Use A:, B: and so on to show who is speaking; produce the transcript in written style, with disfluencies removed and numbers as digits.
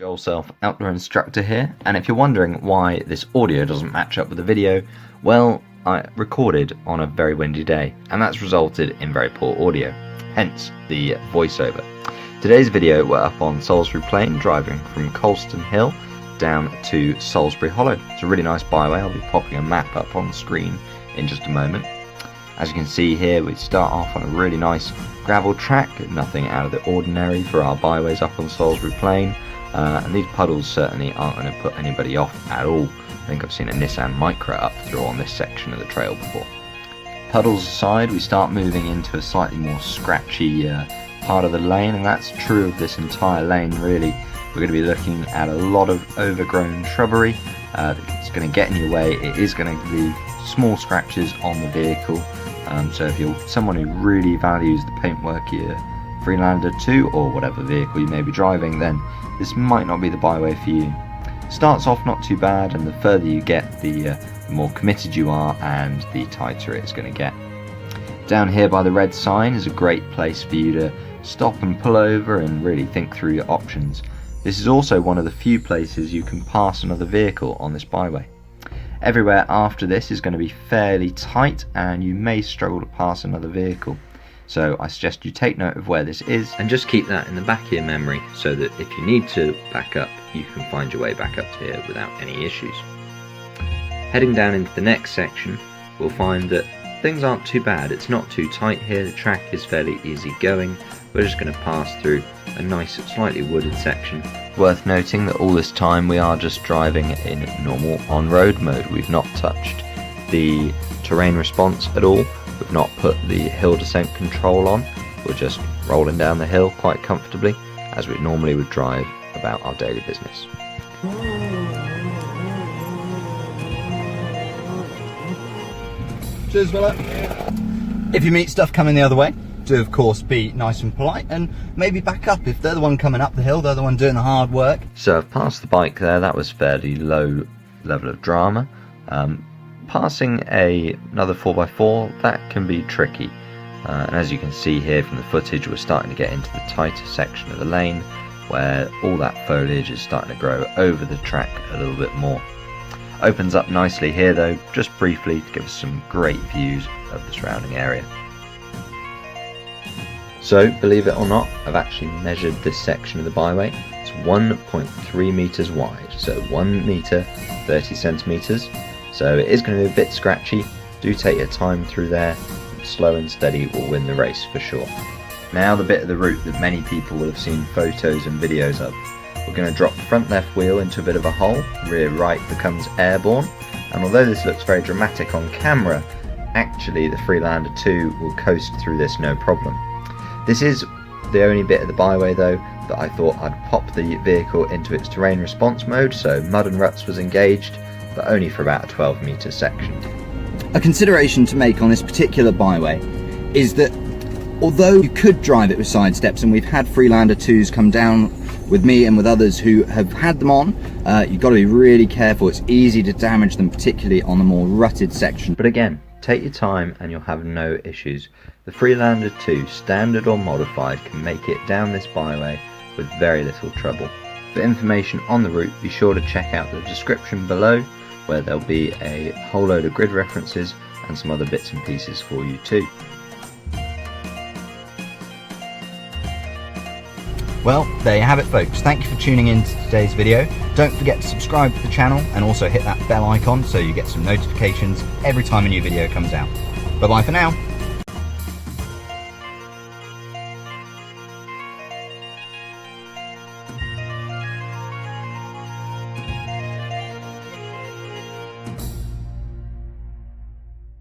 A: Joel Self, Outdoor Instructor here, and if you're wondering why this audio doesn't match up with the video, well, I recorded on a very windy day, and that's resulted in very poor audio, hence the voiceover. Today's video, we're up on Salisbury Plain, driving from Coulston Hill down to Salisbury Hollow. It's a really nice byway. I'll be popping a map up on the screen in just a moment. As you can see here, we start off on a really nice gravel track, nothing out of the ordinary for our byways up on Salisbury Plain. And these puddles certainly aren't going to put anybody off at all. I think I've seen a Nissan Micra up through on this section of the trail before. Puddles aside, we start moving into a slightly more scratchy part of the lane, and that's true of this entire lane really. We're going to be looking at a lot of overgrown shrubbery that's going to get in your way. It is going to leave small scratches on the vehicle, so if you're someone who really values the paintwork your Freelander 2 or whatever vehicle you may be driving, then this might not be the byway for you. Starts off not too bad, and the further you get, the more committed you are and the tighter it's going to get. Down here by the red sign is a great place for you to stop and pull over and really think through your options. This is also one of the few places you can pass another vehicle on this byway. Everywhere after this is going to be fairly tight, and you may struggle to pass another vehicle. So I suggest you take note of where this is and just keep that in the back of your memory, so that if you need to back up, you can find your way back up to here without any issues. Heading down into the next section, we'll find that things aren't too bad. It's not too tight here, the track is fairly easy going. We're just going to pass through a nice, slightly wooded section. Worth noting that all this time we are just driving in normal on-road mode. We've not touched the terrain response at all. We've not put the hill descent control on. We're just rolling down the hill quite comfortably, as we normally would drive about our daily business.
B: Cheers, fella. If you meet stuff coming the other way, do of course be nice and polite, and maybe back up if they're the one coming up the hill, they're the one doing the hard work.
A: So I've passed the bike there. That was fairly low level of drama. Passing another 4x4, that can be tricky, and as you can see here from the footage, we're starting to get into the tighter section of the lane where all that foliage is starting to grow over the track a little bit more. Opens up nicely here though, just briefly, to give us some great views of the surrounding area. So, believe it or not, I've actually measured this section of the byway. It's 1.3 metres wide, so 1 metre 30 centimetres. So it is going to be a bit scratchy. Do take your time through there. Slow and steady will win the race for sure. Now the bit of the route that many people will have seen photos and videos of. We're going to drop the front left wheel into a bit of a hole, rear right becomes airborne, and although this looks very dramatic on camera, actually the Freelander 2 will coast through this no problem. This is the only bit of the byway though that I thought I'd pop the vehicle into its terrain response mode, so mud and ruts was engaged, but only for about a 12 metre section.
B: A consideration to make on this particular byway is that although you could drive it with side steps, and we've had Freelander 2s come down with me and with others who have had them on, you've got to be really careful. It's easy to damage them, particularly on the more rutted section.
A: But again, take your time and you'll have no issues. The Freelander 2, standard or modified, can make it down this byway with very little trouble. For information on the route, be sure to check out the description below, where there'll be a whole load of grid references and some other bits and pieces for you too.
B: Well, there you have it folks. Thank you for tuning in to today's video. Don't forget to subscribe to the channel and also hit that bell icon so you get some notifications every time a new video comes out. Bye bye for now.